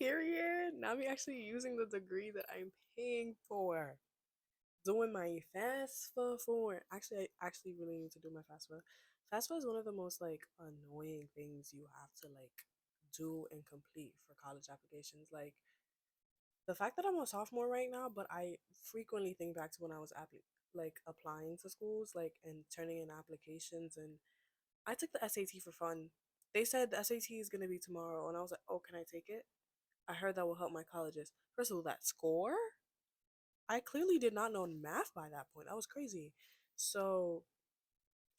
Period. Now I'm actually using the degree that I'm paying for. Doing my FAFSA for. Actually, I actually really need to do my FAFSA. FAFSA is one of the most like annoying things you have to like do and complete for college applications. Like the fact that I'm a sophomore right now, but I frequently think back to when I was like applying to schools, like and turning in applications, and I took the SAT for fun. They said the SAT is gonna be tomorrow, and I was like, oh, can I take it? I heard that will help my colleges. First of all, that score, I clearly did not know math by that point. That was crazy. So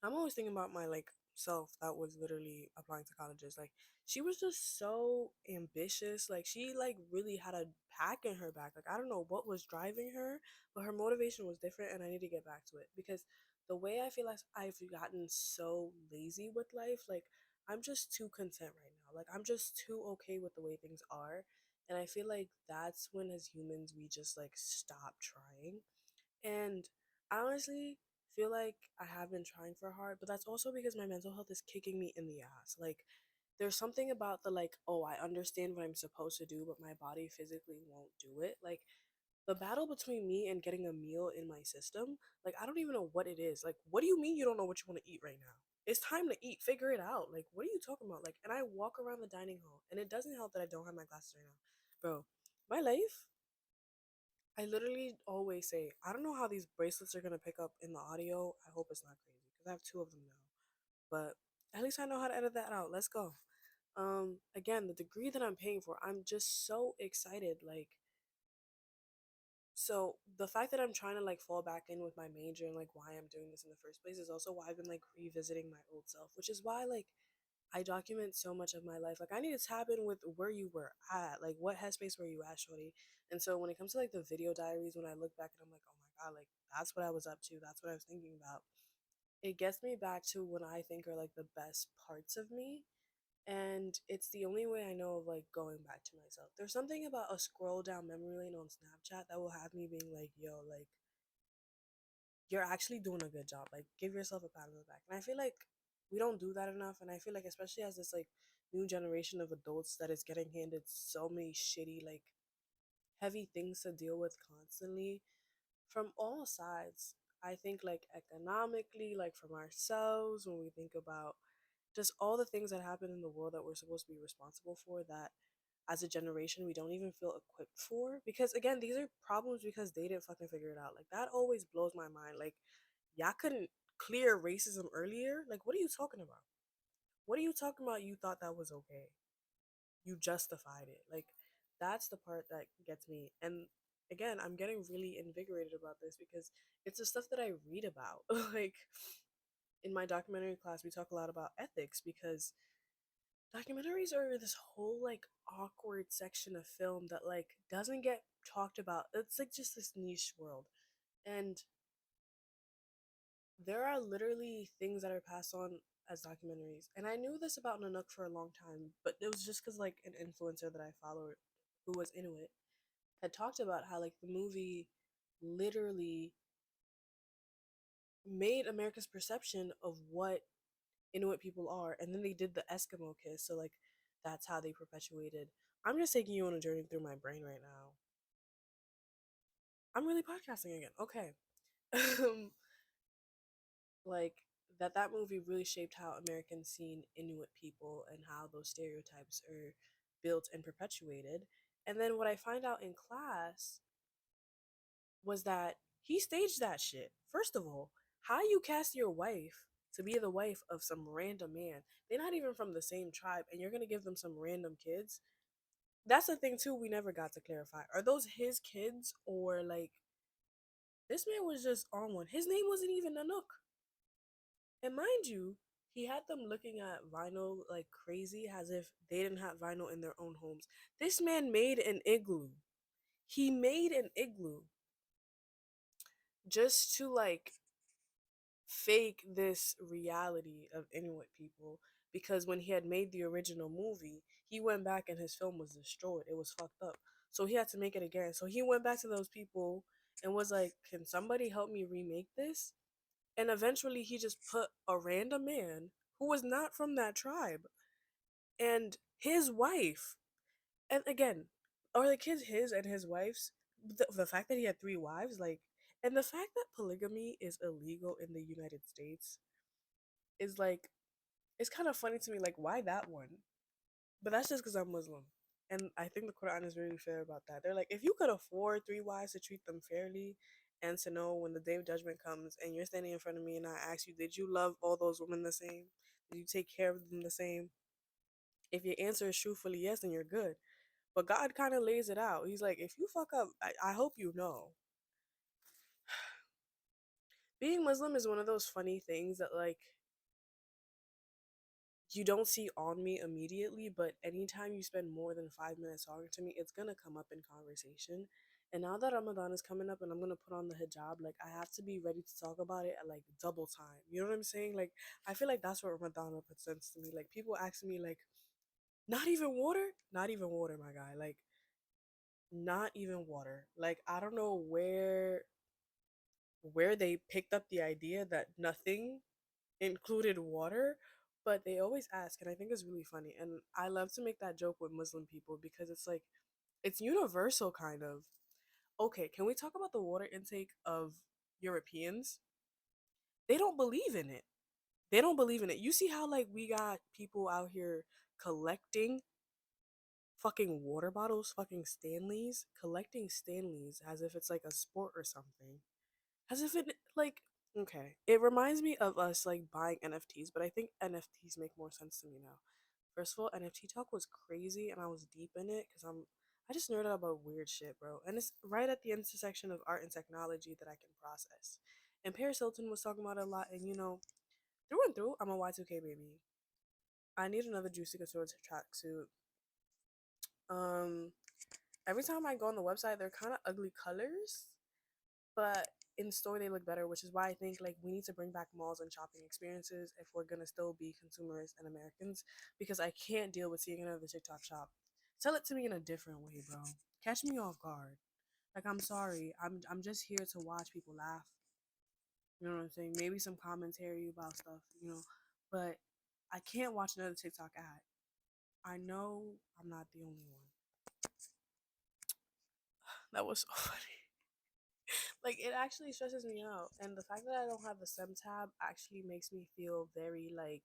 I'm always thinking about my like self that was literally applying to colleges. Like she was just so ambitious. Like she like really had a pack in her back. Like I don't know what was driving her, but her motivation was different and I need to get back to it because the way I feel like I've gotten so lazy with life, like I'm just too content right now. Like I'm just too okay with the way things are. And I feel like that's when as humans we just like stop trying. And I honestly feel like I have been trying for hard, but that's also because my mental health is kicking me in the ass. Like, there's something about the like, oh, I understand what I'm supposed to do, but my body physically won't do it. Like, the battle between me and getting a meal in my system, like, I don't even know what it is. Like, what do you mean you don't know what you want to eat right now? It's time to eat. Figure it out. Like, what are you talking about? Like, and I walk around the dining hall, and it doesn't help that I don't have my glasses right now. Bro, my life I literally always say, I don't know how these bracelets are gonna pick up in the audio. I hope it's not crazy because I have two of them now. But at least I know how to edit that out. Let's go. Again, the degree that I'm paying for, I'm just so excited. Like, so the fact that I'm trying to like fall back in with my major and like why I'm doing this in the first place is also why I've been like revisiting my old self, which is why like I document so much of my life. Like I need to tap in with where you were at, like what headspace were you at, shorty. And so when it comes to like the video diaries, when I look back and I'm like, oh my god, like that's what I was up to. That's what I was thinking about. It gets me back to when I think are like the best parts of me. And it's the only way I know of like going back to myself. There's something about a scroll down memory lane on Snapchat that will have me being like, yo, like you're actually doing a good job. Like, give yourself a pat on the back. And I feel like we don't do that enough. And I feel like, especially as this like new generation of adults that is getting handed so many shitty, like heavy things to deal with constantly from all sides. I think like economically, like from ourselves, when we think about just all the things that happen in the world that we're supposed to be responsible for, that as a generation we don't even feel equipped for, because again these are problems because they didn't fucking figure it out. Like that always blows my mind. Like y'all couldn't clear racism earlier. Like what are you talking about? What are you talking about? You thought that was okay, you justified it. Like that's the part that gets me. And again, I'm getting really invigorated about this because it's the stuff that I read about. Like in my documentary class we talk a lot about ethics because documentaries are this whole like awkward section of film that like doesn't get talked about. It's like just this niche world. And there are literally things that are passed on as documentaries. And I knew this about Nanook for a long time, but it was just because like an influencer that I followed who was Inuit had talked about how like the movie literally made America's perception of what Inuit people are, and then they did the Eskimo kiss, so like that's how they perpetuated. I'm just taking you on a journey through my brain right now. I'm really podcasting again. Okay. Like that movie really shaped how Americans seen Inuit people and how those stereotypes are built and perpetuated. And then what I find out in class was that he staged that shit. First of all, how you cast your wife to be the wife of some random man? They're not even from the same tribe, and you're gonna give them some random kids. That's the thing too. We never got to clarify. Are those his kids or like this man was just on one? His name wasn't even Nanook. And mind you, he had them looking at vinyl like crazy as if they didn't have vinyl in their own homes. This man made an igloo. He made an igloo just to like fake this reality of Inuit people because when he had made the original movie, he went back and his film was destroyed. It was fucked up. So he had to make it again. So he went back to those people and was like, "Can somebody help me remake this?" And eventually he just put a random man who was not from that tribe and his wife. And again, are the kids his and his wife's? The fact that he had three wives, like, and the fact that polygamy is illegal in the United States is like, it's kind of funny to me. Like, why that one? But that's just because I'm Muslim. And I think the Quran is really fair about that. They're like, if you could afford three wives to treat them fairly and to know when the day of judgment comes and you're standing in front of me and I ask you, did you love all those women the same? Did you take care of them the same? If your answer is truthfully yes, then you're good. But God kind of lays it out. He's like, if you fuck up, I hope you know. Being Muslim is one of those funny things that, like, you don't see on me immediately, but anytime you spend more than 5 minutes talking to me, it's gonna come up in conversation. And now that Ramadan is coming up and I'm gonna put on the hijab, like, I have to be ready to talk about it at like double time. You know what I'm saying? Like, I feel like that's what Ramadan represents to me. Like, people asking me, like, not even water? Not even water, my guy. Like, not even water. Like, I don't know where they picked up the idea that nothing included water, but they always ask, and I think it's really funny. And I love to make that joke with Muslim people because it's like, it's universal, kind of. Okay, can we talk about the water intake of Europeans? They don't believe in it. They don't believe in it. You see how, like, we got people out here collecting fucking water bottles, fucking Stanleys, collecting Stanleys as if it's like a sport or something. As if it, like, okay. It reminds me of us like buying NFTs, but I think NFTs make more sense to me now. First of all, NFT talk was crazy and I was deep in it because I just nerd out about weird shit, bro. And it's right at the intersection of art and technology that I can process. And Paris Hilton was talking about it a lot, and through and through, I'm a Y2K baby. I need another Juicy Couture tracksuit. Um, every time I go on the website, they're kind of ugly colors, but in store they look better, which is why I think, like, we need to bring back malls and shopping experiences if we're gonna still be consumers and Americans, because I can't deal with seeing another TikTok shop. Tell it to me in a different way, bro. Catch me off guard. Like, I'm sorry, I'm just here to watch people laugh. You know what I'm saying? Maybe some commentary about stuff. But I can't watch another TikTok ad. I know I'm not the only one. That was so funny. Like, it actually stresses me out, and the fact that I don't have the SEM tab actually makes me feel very like,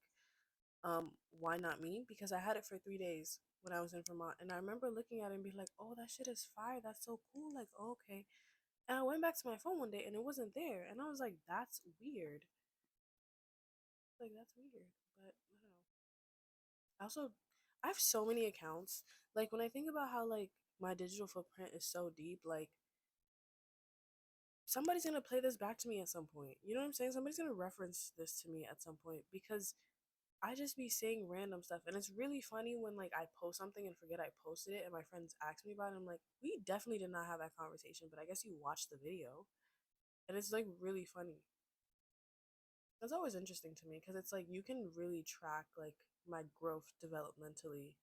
why not me? Because I had it for 3 days when I was in Vermont, and I remember looking at it and being like, oh, that shit is fire, that's so cool, like, oh, okay. And I went back to my phone one day and it wasn't there, and I was like, that's weird. Like, that's weird. But I don't know. Also, I have so many accounts. Like, when I think about how, like, my digital footprint is so deep, like, somebody's gonna play this back to me at some point. You know what I'm saying? Somebody's gonna reference this to me at some point because I just be saying random stuff. And it's really funny when, like, I post something and forget I posted it and my friends ask me about it. I'm like, we definitely did not have that conversation, but I guess you watched the video. And it's like really funny. That's always interesting to me because it's like you can really track like my growth developmentally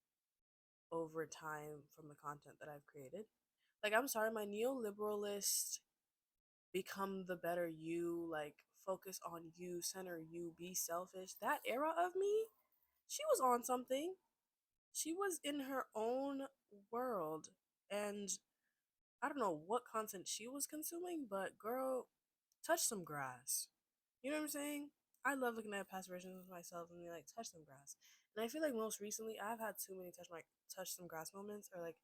over time from the content that I've created. Like, I'm sorry, my neoliberalist become the better you, like, focus on you, center you, be selfish. That era of me, she was on something. She was in her own world. And I don't know what content she was consuming, but girl, touch some grass. You know what I'm saying? I love looking at past versions of myself and be like, touch some grass. And I feel like most recently I've had too many touch some grass moments, or like,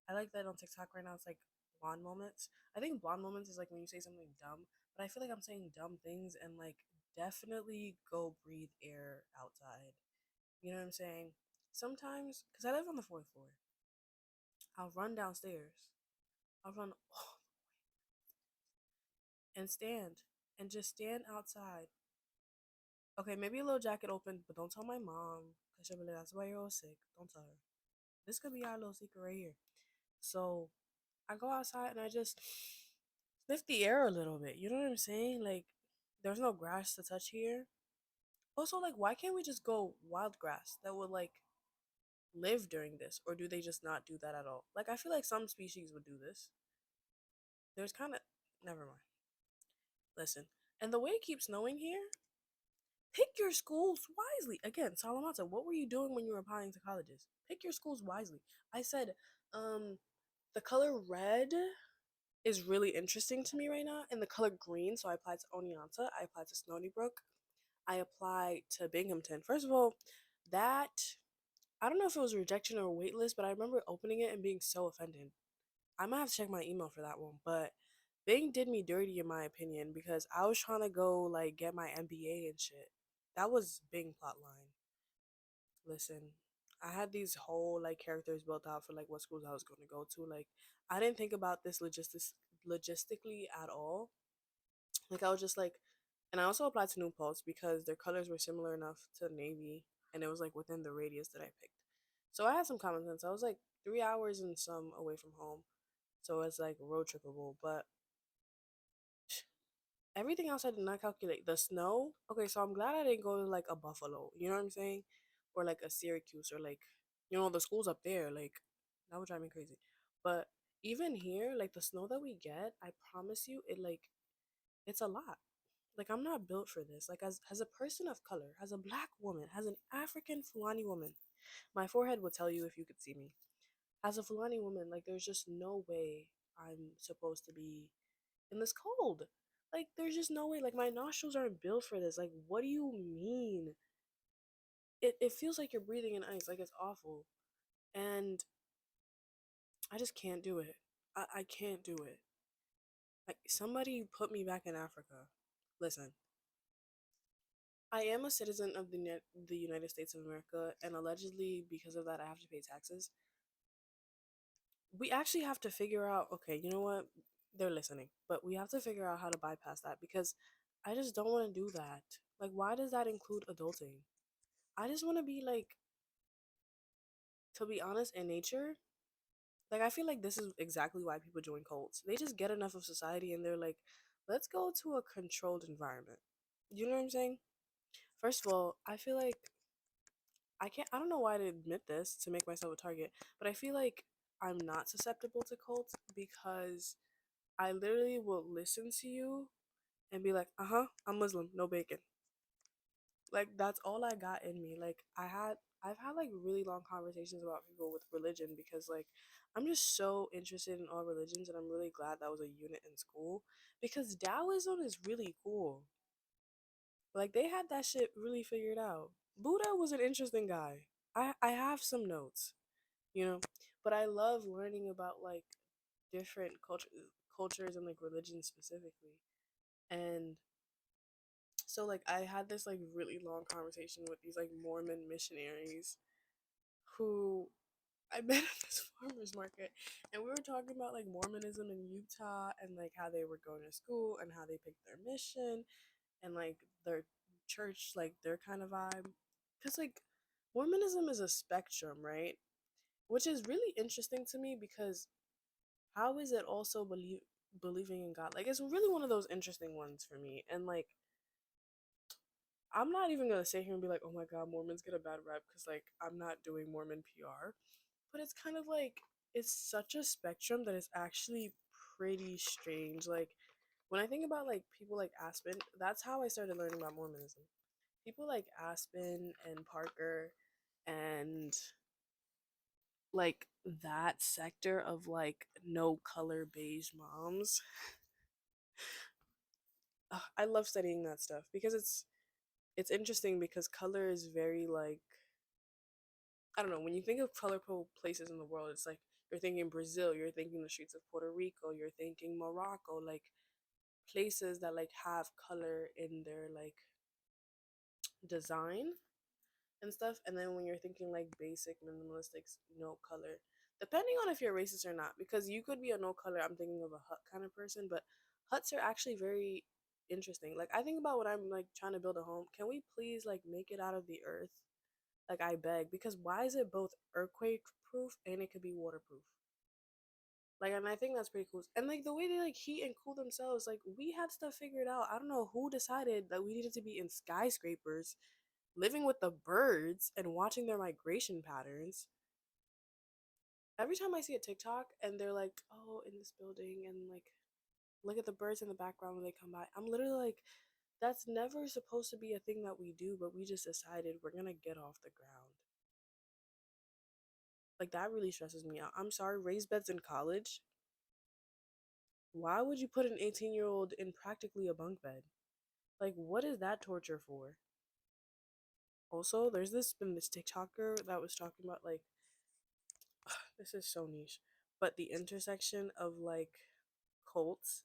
I like that on TikTok right now. It's like blonde moments. I think blonde moments is like when you say something dumb, but I feel like I'm saying dumb things, and like, definitely go breathe air outside. You know what I'm saying? Sometimes, because I live on the fourth floor, I'll run downstairs. I'll run and stand and just stand outside. Okay, maybe a little jacket open, but don't tell my mom because she'll be like, that's why you're all sick. Don't tell her. This could be our little secret right here. So I go outside and I just sniff the air a little bit. You know what I'm saying? Like, there's no grass to touch here. Also, like, why can't we just go wild grass that would like live during this, or do they just not do that at all? Like, I feel like some species would do this. There's kind of, never mind. Listen, and the way it keeps snowing here, pick your schools wisely. Again, Salamata, what were you doing when you were applying to colleges? Pick your schools wisely. I said, um, the color red is really interesting to me right now, and the color green. So I applied to Oneonta, I applied to Stony Brook, I applied to Binghamton. First of all, that I don't know if it was rejection or waitlist, but I remember opening it and being so offended. I might have to check my email for that one, but Bing did me dirty in my opinion because I was trying to go like get my MBA and shit. That was Bing plotline. Listen, I had these whole like characters built out for like what schools I was going to go to. Like I didn't think about this logistically at all. Like I was just like, and I also applied to New Pulse because their colors were similar enough to navy, and it was like within the radius that I picked. So I had some common sense. I was like 3 hours and some away from home, so it's like road trippable. But everything else I did not calculate. The snow. Okay, so I'm glad I didn't go to like a Buffalo. You know what I'm saying? Or like a Syracuse or like the schools up there. Like that would drive me crazy. But even here, like the snow that we get, I promise you, it's a lot. Like I'm not built for this. Like as a person of color, as a black woman, as an African Fulani woman, my forehead would tell you if you could see me. As a Fulani woman, like there's just no way I'm supposed to be in this cold. Like there's just no way. Like my nostrils aren't built for this. Like what do you mean? It feels like you're breathing in ice. Like it's awful. And I just can't do it. I can't do it. Like somebody put me back in Africa. Listen, I am a citizen of the United States of America, and allegedly because of that, I have to pay taxes. We actually have to figure out. Okay, you know what? They're listening, but we have to figure out how to bypass that because I just don't want to do that. Like, why does that include adulting? I just want to be like, to be honest, in nature. Like, I feel like this is exactly why people join cults. They just get enough of society, and they're like, let's go to a controlled environment. You know what I'm saying? First of all, I feel like I don't know why to admit this to make myself a target, but I feel like I'm not susceptible to cults because I literally will listen to you and be like, uh-huh, I'm Muslim, no bacon. Like that's all I got in me. Like I've had like really long conversations about people with religion because like I'm just so interested in all religions, and I'm really glad that was a unit in school because Taoism is really cool. Like they had that shit really figured out. Buddha was an interesting guy. I have some notes, you know, but I love learning about like different cultures and like religions specifically. And so like I had this like really long conversation with these like Mormon missionaries who I met at this farmers market, and we were talking about like Mormonism in Utah and like how they were going to school and how they picked their mission and like their church, like their kind of vibe. Because like Mormonism is a spectrum, right? Which is really interesting to me because how is it also believing in God? Like it's really one of those interesting ones for me. And like I'm not even gonna sit here and be like, oh my god, Mormons get a bad rep because like I'm not doing Mormon PR. But it's kind of like it's such a spectrum that it's actually pretty strange. Like when I think about like people like Aspen, that's how I started learning about Mormonism. People like Aspen and Parker and like that sector of like no color beige moms. Ugh, I love studying that stuff because it's interesting because color is very like I don't know, when you think of colorful places in the world, it's like you're thinking Brazil, you're thinking the streets of Puerto Rico, you're thinking Morocco, like places that like have color in their like design and stuff. And then when you're thinking like basic minimalistic no color, depending on if you're racist or not, because you could be a no color, I'm thinking of a hut kind of person, but huts are actually very interesting. Like I think about when I'm like trying to build a home, can we please like make it out of the earth? Like I beg, because why is it both earthquake proof and it could be waterproof? Like, and I think that's pretty cool. And like the way they like heat and cool themselves, like we had stuff figured out. I don't know who decided that we needed to be in skyscrapers, living with the birds and watching their migration patterns. Every time I see a TikTok and they're like, oh, in this building, and like look at the birds in the background when they come by, I'm literally like, that's never supposed to be a thing that we do, but we just decided we're gonna get off the ground. Like that really stresses me out. I'm sorry, raised beds in college. Why would you put an 18-year-old in practically a bunk bed? Like, what is that torture for? Also, there's this TikToker that was talking about like this is so niche, but the intersection of like cults,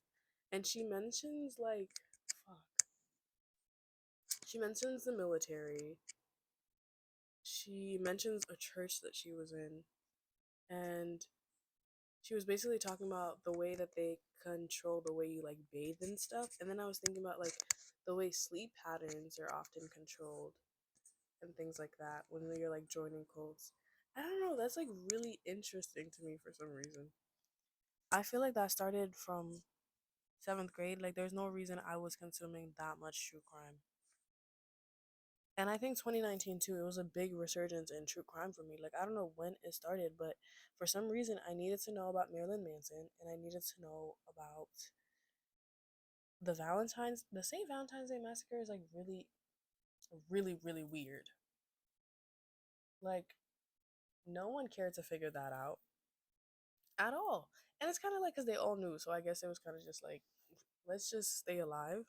and she mentions like fuck, she mentions the military. She mentions a church that she was in, and she was basically talking about the way that they control the way you like bathe and stuff. And then I was thinking about like the way sleep patterns are often controlled and things like that when you're like joining cults. I don't know, that's like really interesting to me for some reason. I feel like that started from seventh grade. Like there's no reason I was consuming that much true crime. And I think 2019 too, it was a big resurgence in true crime for me. Like I don't know when it started, but for some reason I needed to know about Marilyn Manson and I needed to know about the St. Valentine's Day massacre is like really, really, really weird. Like no one cared to figure that out at all. And it's kind of like because they all knew, so I guess it was kind of just like let's just stay alive.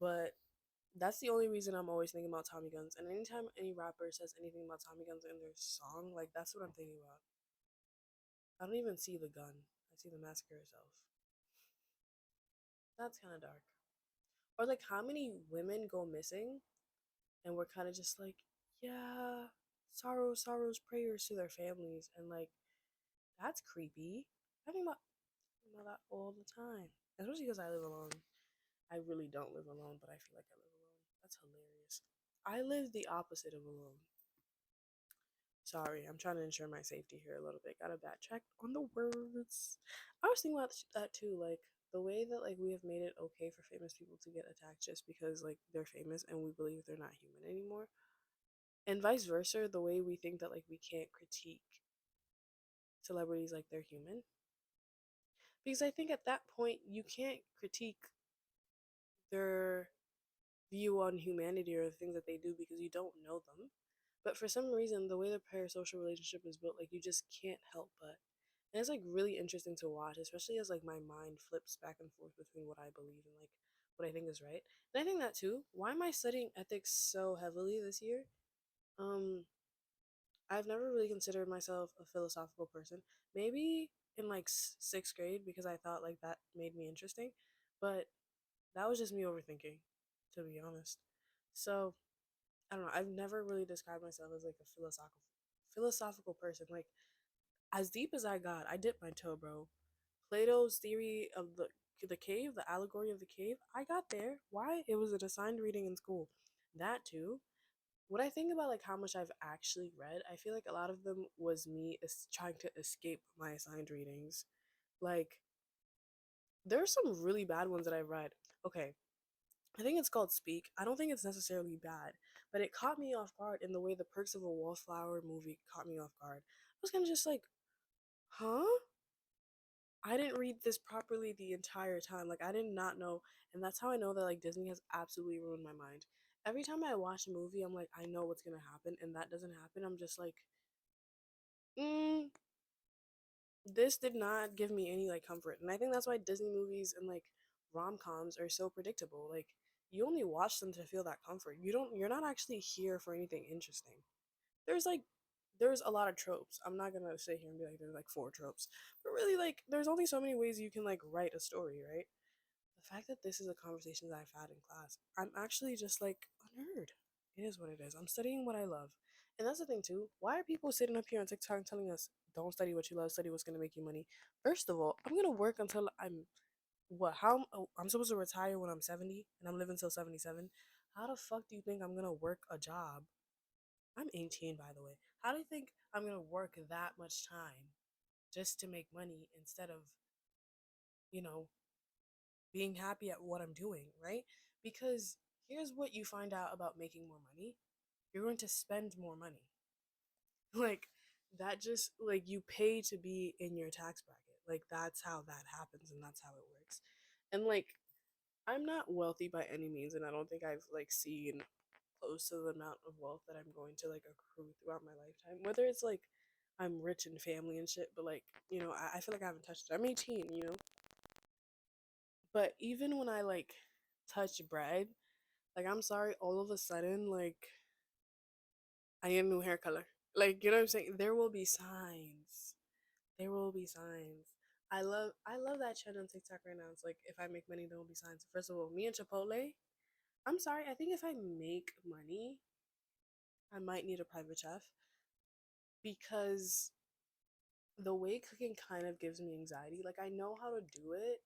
But that's the only reason I'm always thinking about Tommy guns. And anytime any rapper says anything about Tommy guns in their song, like that's what I'm thinking about. I don't even see the gun. I see the massacre itself. That's kind of dark. Or like how many women go missing and we're kind of just like, yeah, sorrows, prayers to their families, and like that's creepy. I think about that all the time, especially because I live alone. I really don't live alone, but I feel like I live alone. That's hilarious. I live the opposite of alone. Sorry, I'm trying to ensure my safety here a little bit. Gotta backtrack on the words. I was thinking about that too, like the way that like we have made it okay for famous people to get attacked just because like they're famous and we believe they're not human anymore, and vice versa. The way we think that like we can't critique celebrities like they're human, because I think at that point you can't critique their view on humanity or the things that they do because you don't know them. But for some reason, the way the parasocial relationship is built, like you just can't help but. And it's like really interesting to watch, especially as like my mind flips back and forth between what I believe and like what I think is right. And I think that too. Why am I studying ethics so heavily this year? Um, I've never really considered myself a philosophical person. Maybe in like sixth grade because I thought like that made me interesting, but that was just me overthinking, to be honest. So I don't know. I've never really described myself as like a philosophical person. Like as deep as I got, I dipped my toe, bro. Plato's theory of the cave, the allegory of the cave, I got there. Why? It was an assigned reading in school. That too. What I think about like how much I've actually read, I feel like a lot of them was me trying to escape my assigned readings. Like there are some really bad ones that I've read. Okay, I think it's called Speak. I don't think it's necessarily bad, but it caught me off guard in the way the Perks of a Wallflower movie caught me off guard. I was kind of just like, huh? I didn't read this properly the entire time. Like, I did not know. And that's how I know that, like, Disney has absolutely ruined my mind. Every time I watch a movie, I'm like, I know what's gonna happen, and that doesn't happen. I'm just like, mm, this did not give me any, like, comfort. And I think that's why Disney movies and, like, rom coms are so predictable. Like, you only watch them to feel that comfort. You're not actually here for anything interesting. There's like there's a lot of tropes. I'm not gonna sit here and be like there's like four tropes. But really like there's only so many ways you can like write a story, right? The fact that this is a conversation that I've had in class, I'm actually just like a nerd. It is what it is. I'm studying what I love. And that's the thing too. Why are people sitting up here on TikTok telling us don't study what you love, study what's gonna make you money? First of all, I'm gonna work until I'm what how oh, I'm supposed to retire when I'm 70 and I'm living till 77. How the fuck do you think I'm gonna work a job? I'm 18, by the way. How do you think I'm gonna work that much time just to make money instead of, you know, being happy at what I'm doing, right? Because here's what you find out about making more money: you're going to spend more money. Like, that just, like, you pay to be in your tax bracket. Like, that's how that happens and that's how it works. And, like, I'm not wealthy by any means, and I don't think I've, like, seen close to the amount of wealth that I'm going to like accrue throughout my lifetime. Whether it's like I'm rich in family and shit, but like, I feel like I haven't touched it. I'm 18. But even when I like touch bread, like I'm sorry, all of a sudden, like I need a new hair color. Like, you know what I'm saying? There will be signs. There will be signs. I love that trend on TikTok right now. It's like if I make money, there will be signs. First of all, me and Chipotle, I'm sorry, I think if I make money, I might need a private chef because the way cooking kind of gives me anxiety. Like I know how to do it,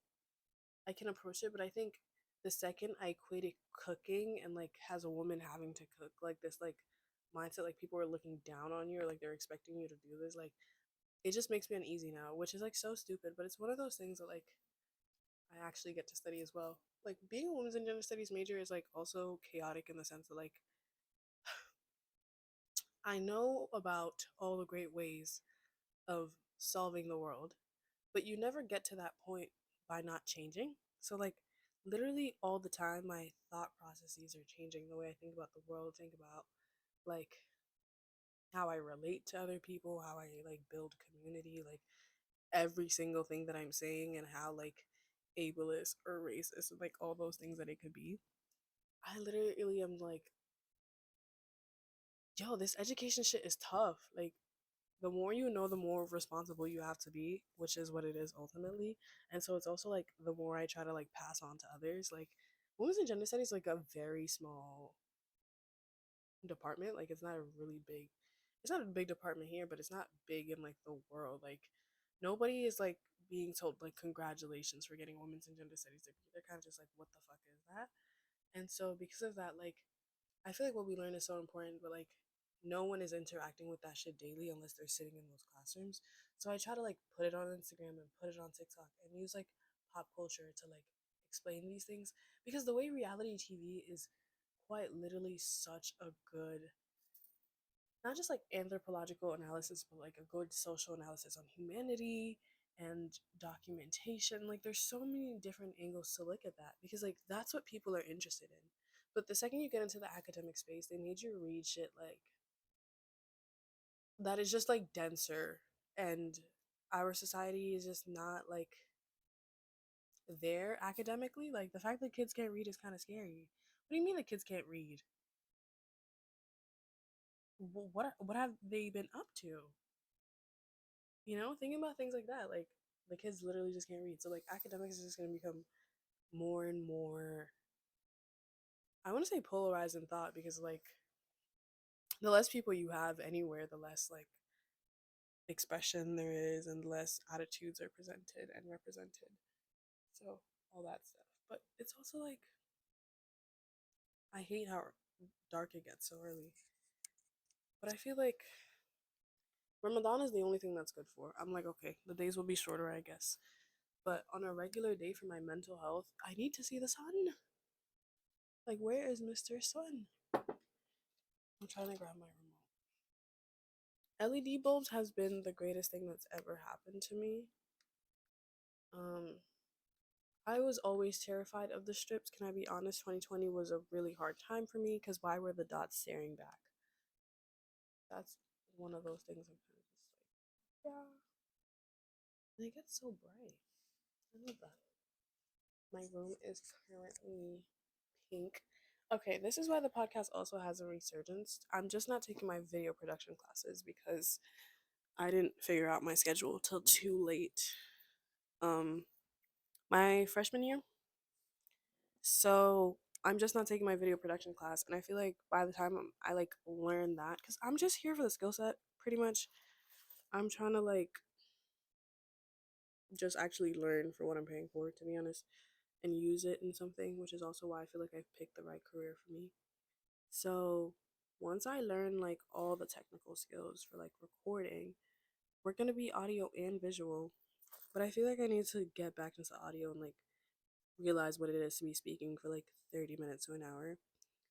I can approach it, but I think the second I equated cooking and like as a woman having to cook, like this like mindset, like people are looking down on you or like they're expecting you to do this, like it just makes me uneasy now, which is like so stupid, but it's one of those things that like I actually get to study as well. Like being a women's and gender studies major is like also chaotic in the sense that like I know about all the great ways of solving the world, but you never get to that point by not changing. So like literally all the time my thought processes are changing, the way I think about the world, think about like how I relate to other people, how I like build community, like every single thing that I'm saying and how like ableist or racist and like all those things that it could be. I literally am like, yo, this education shit is tough. Like the more you know, the more responsible you have to be, which is what it is ultimately. And so it's also like the more I try to like pass on to others. Like women's and gender studies is like a very small department. Like it's not a big department here, but it's not big in like the world. Like nobody is like being told like congratulations for getting women's and gender studies degree. They're kind of just like, what the fuck is that? And so because of that, like I feel like what we learn is so important, but like no one is interacting with that shit daily unless they're sitting in those classrooms. So I try to like put it on Instagram and put it on TikTok and use like pop culture to like explain these things because the way reality TV is quite literally such a good, not just like anthropological analysis, but like a good social analysis on humanity and documentation. Like there's so many different angles to look at that because like that's what people are interested in. But the second you get into the academic space, they made you read shit like that is just like denser, and our society is just not like there academically. Like the fact that kids can't read is kind of scary. What do you mean that kids can't read? What have they been up to? Thinking about things like that, like the kids literally just can't read. So like academics is just gonna become more and more, I want to say polarized in thought because like the less people you have anywhere, the less like expression there is and the less attitudes are presented and represented. So all that stuff. But it's also like I hate how dark it gets so early. But I feel like Ramadan is the only thing that's good for. I'm like, okay, the days will be shorter, I guess. But on a regular day for my mental health, I need to see the sun. Like, where is Mr. Sun? I'm trying to grab my remote. LED bulbs has been the greatest thing that's ever happened to me. Um, I was always terrified of the strips. Can I be honest? 2020 was a really hard time for me because why were the dots staring back? That's one of those things I'm kind of just like, yeah. And it gets so bright. I love that. My room is currently pink. Okay, this is why the podcast also has a resurgence. I'm just not taking my video production classes because I didn't figure out my schedule till too late. Um, my freshman year. So I'm just not taking my video production class, and I feel like by the time I like learn that, because I'm just here for the skill set, pretty much. I'm trying to like just actually learn for what I'm paying for, to be honest, and use it in something, which is also why I feel like I've picked the right career for me. So once I learn like all the technical skills for like recording, we're gonna be audio and visual. But I feel like I need to get back into audio and like realize what it is to be speaking for like 30 minutes to an hour.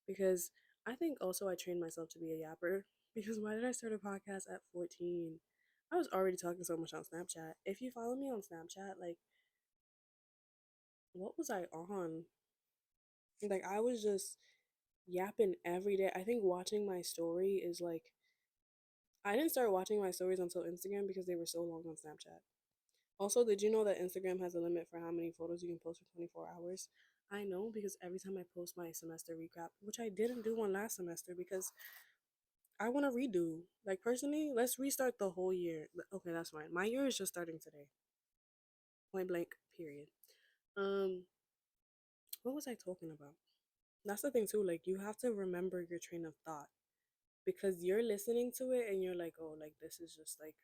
Because I think also I trained myself to be a yapper. Because why did I start a podcast at 14? I was already talking so much on Snapchat. If you follow me on Snapchat, like, what was I on? Like, I was just yapping every day. I think watching my story is like I didn't start watching my stories until Instagram because they were so long on Snapchat. Also, did you know that Instagram has a limit for how many photos you can post for 24 hours? I know because every time I post my semester recap, which I didn't do one last semester because I want to redo. Like, personally, let's restart the whole year. Okay, that's fine. My year is just starting today. Point blank, period. Um, what was I talking about? That's the thing, too. Like, you have to remember your train of thought because you're listening to it and you're like, oh, like, this is just like,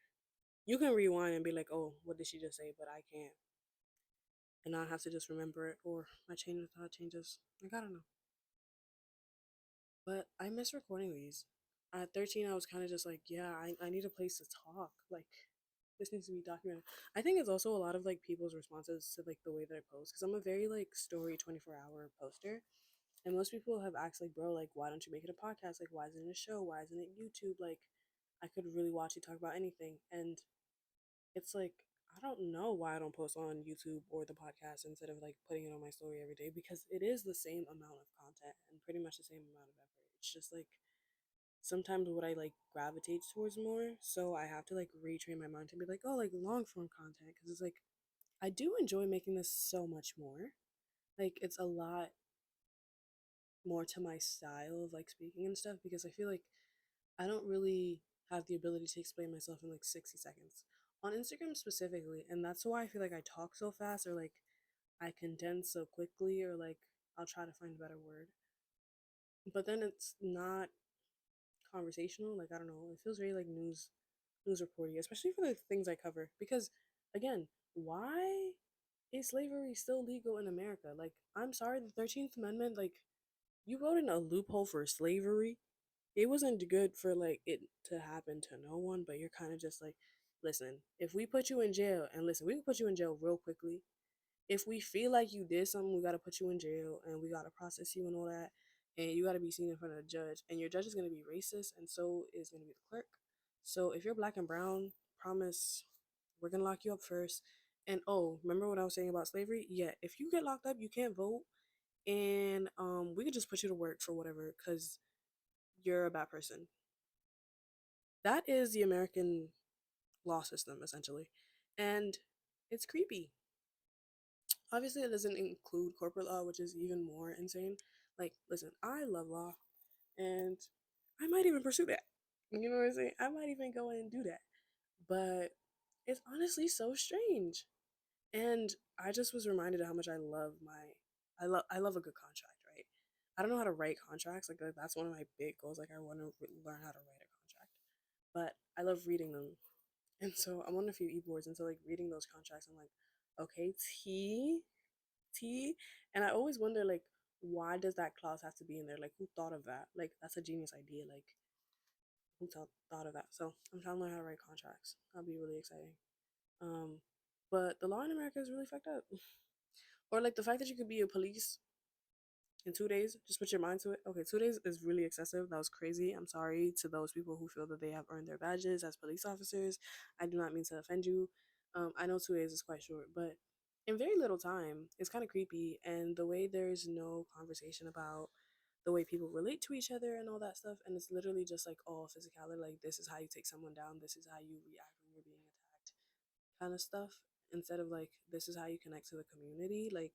you can rewind and be like, oh, what did she just say? But I can't. And I have to just remember it, or my chain of thought changes. Like, I don't know. But I miss recording these. At 13, I was kind of just like, yeah, I need a place to talk. Like, this needs to be documented. I think it's also a lot of like people's responses to like the way that I post, because I'm a very like story 24-hour poster. And most people have asked, like, bro, like, why don't you make it a podcast? Like, why isn't it a show? Why isn't it YouTube? Like, I could really watch you talk about anything. And it's like, I don't know why I don't post on YouTube or the podcast instead of like putting it on my story every day because it is the same amount of content and pretty much the same amount of effort. It's just like sometimes what I like gravitate towards more. So I have to like retrain my mind to be like, oh, like long form content because it's like I do enjoy making this so much more. Like it's a lot more to my style of like speaking and stuff because I feel like I don't really have the ability to explain myself in like 60 seconds on Instagram specifically. And that's why I feel like I talk so fast or like I condense so quickly or like I'll try to find a better word. But then it's not conversational. Like I don't know. It feels very like news reporty, especially for the things I cover. Because again, why is slavery still legal in America? Like, I'm sorry, the 13th Amendment, like, you wrote in a loophole for slavery. It wasn't good for like it to happen to no one, but you're kind of just like, listen, if we put you in jail, and listen, we can put you in jail real quickly. If we feel like you did something, we gotta put you in jail and we gotta process you and all that, and you gotta be seen in front of a judge, and your judge is gonna be racist, and so is gonna be the clerk. So if you're black and brown, promise we're gonna lock you up first. And oh, remember what I was saying about slavery? Yeah, if you get locked up, you can't vote, and we could just put you to work for whatever, cause you're a bad person. That is the American law system essentially, and it's creepy. Obviously, it doesn't include corporate law, which is even more insane. Like, listen, I love law, and I might even pursue that. You know what I'm saying? I might even go and do that. But it's honestly so strange. And I just was reminded of how much I love I love a good contract, right? I don't know how to write contracts. Like that's one of my big goals. Like I want to learn how to write a contract. But I love reading them. And so I'm on a few e-boards and so like reading those contracts, I'm like, okay, T. And I always wonder like why does that clause have to be in there? Like who thought of that? Like that's a genius idea. Like who thought of that? So I'm trying to learn how to write contracts. That'll be really exciting. Um, but the law in America is really fucked up. Or like the fact that you could be a police in 2 days, just put your mind to it. Okay, 2 days is really excessive. That was crazy. I'm sorry to those people who feel that they have earned their badges as police officers. I do not mean to offend you. I know 2 days is quite short, but in very little time, it's kind of creepy. And the way there's no conversation about the way people relate to each other and all that stuff, and it's literally just like all physicality. Like this is how you take someone down. This is how you react when you're being attacked, kind of stuff. Instead of like this is how you connect to the community. Like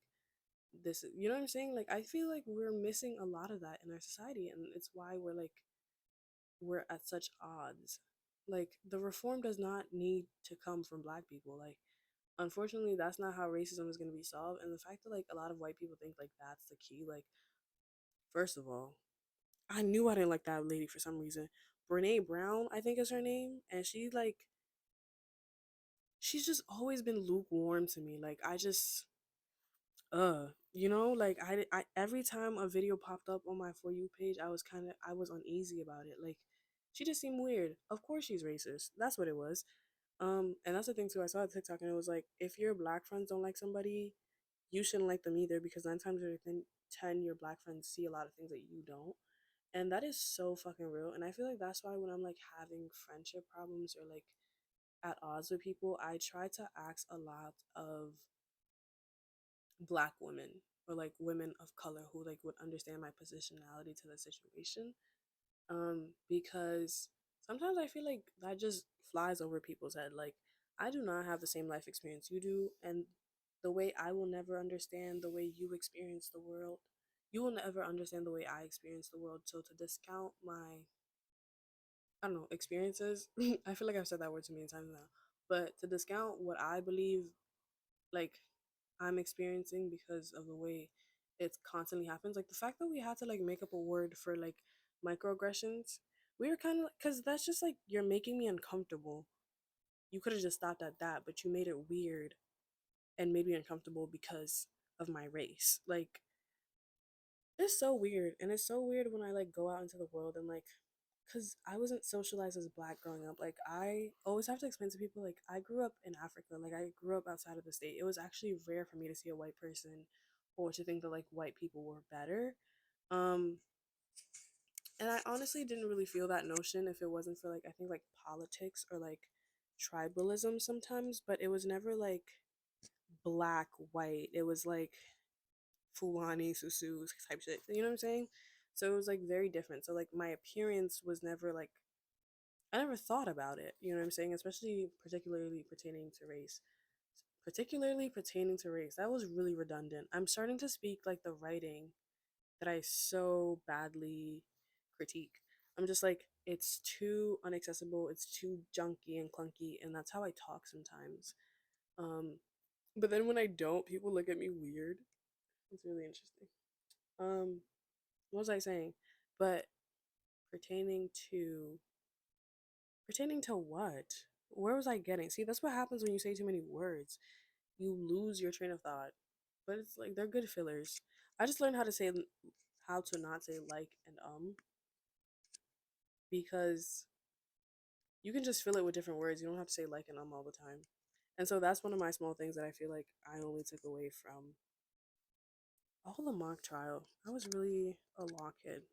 this you know what I'm saying, like I feel like we're missing a lot of that in our society, and it's why we're at such odds. Like the reform does not need to come from black people. Like unfortunately that's not how racism is going to be solved, and the fact that like a lot of white people think like that's the key. Like first of all, I knew I didn't like that lady for some reason. Brene Brown, I think is her name, and she's just always been lukewarm to me. Like I just like I every time a video popped up on my For You page, I was uneasy about it. Like she just seemed weird. Of course she's racist, that's what it was. And that's the thing too, I saw a TikTok and it was like if your black friends don't like somebody, you shouldn't like them either, because 9 times out of 10 your black friends see a lot of things that you don't. And that is so fucking real, and I feel like that's why when I'm like having friendship problems or like at odds with people, I try to ask a lot of black women or like women of color who like would understand my positionality to the situation, because sometimes I feel like that just flies over people's head. Like, I do not have the same life experience you do, and the way I will never understand the way you experience the world, you will never understand the way I experience the world. So to discount my, I don't know, experiences, I feel like I've said that word too many times now, but to discount what I believe, like, I'm experiencing because of the way it constantly happens, like the fact that we had to like make up a word for like microaggressions, we were kind of, because that's just like, you're making me uncomfortable. You could have just stopped at that, but you made it weird and made me uncomfortable because of my race. Like, it's so weird. And it's so weird when I like go out into the world and like, because I wasn't socialized as black growing up. Like, I always have to explain to people, like, I grew up in Africa. Like, I grew up outside of the state. It was actually rare for me to see a white person or to think that like white people were better. Um, and I honestly didn't really feel that notion if it wasn't for like, I think like politics or like tribalism sometimes, but it was never like black, white. It was like Fulani, Susu type shit. You know what I'm saying? So it was like very different. So like my appearance was never like, I never thought about it. You know what I'm saying? Especially particularly pertaining to race. Particularly pertaining to race. That was really redundant. I'm starting to speak like the writing that I so badly critique. I'm just like, it's too inaccessible, it's too junky and clunky, and that's how I talk sometimes. Um, but then when I don't, people look at me weird. It's really interesting. Um, what was I saying? But pertaining to pertaining to what? Where was I getting? See, that's what happens when you say too many words. You lose your train of thought. But it's like they're good fillers. I just learned how to not say like and because you can just fill it with different words. You don't have to say like and all the time. And so that's one of my small things that I feel like I only took away from all the mock trial. I was really a law kid.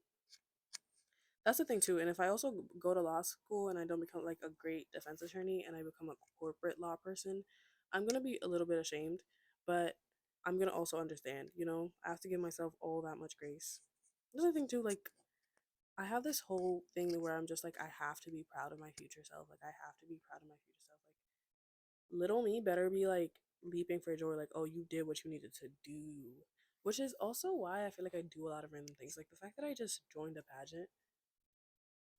That's the thing too. And if I also go to law school and I don't become like a great defense attorney and I become a corporate law person, I'm gonna be a little bit ashamed, but I'm gonna also understand, you know? I have to give myself all that much grace. Another thing too, like I have this whole thing where I'm just like, I have to be proud of my future self. Like I have to be proud of my future self. Like little me better be like leaping for joy, like, oh, you did what you needed to do. Which is also why I feel like I do a lot of random things. Like the fact that I just joined a pageant,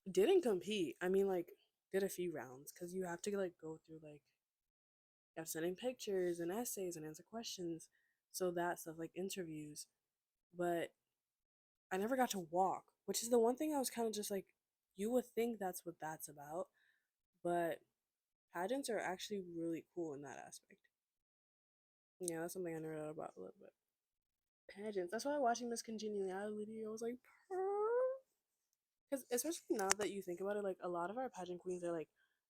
didn't compete. I mean, like, did a few rounds because you have to like go through like, you have to send in pictures and essays and answer questions. So that stuff, like interviews. But I never got to walk, which is the one thing I was kind of just like, you would think that's what that's about. But pageants are actually really cool in that aspect. Yeah, that's something I nerd out about a little bit. Pageants. That's why watching this congeniality, I was like, because especially now that you think about it, like a lot of our pageant queens are like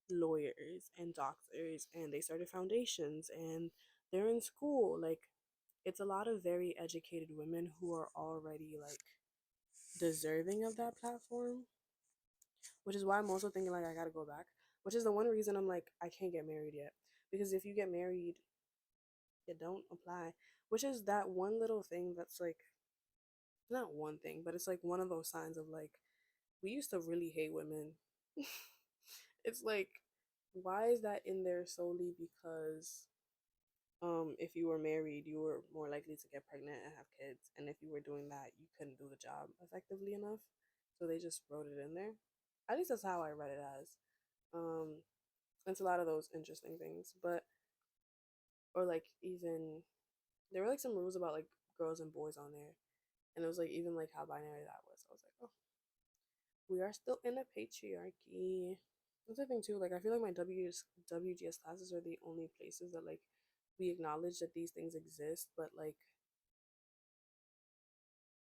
lawyers and doctors, and they started foundations and they're in school. Like it's a lot of very educated women who are already like deserving of that platform, which is why I'm also thinking like I gotta go back. Which is the one reason I'm like I can't get married yet, because if you get married, you don't apply. Which is that one little thing that's like, not one thing, but it's like one of those signs of like, we used to really hate women. It's like, why is that in there solely because if you were married you were more likely to get pregnant and have kids, and if you were doing that you couldn't do the job effectively enough, so they just wrote it in there. At least that's how I read it as. um it's a lot of those interesting things, but or like even there were like some rules about like girls and boys on there, and it was like even like how binary that was. I was like, oh, we are still in a patriarchy. That's the thing too. Like I feel like my WGS classes are the only places that like we acknowledge that these things exist, but like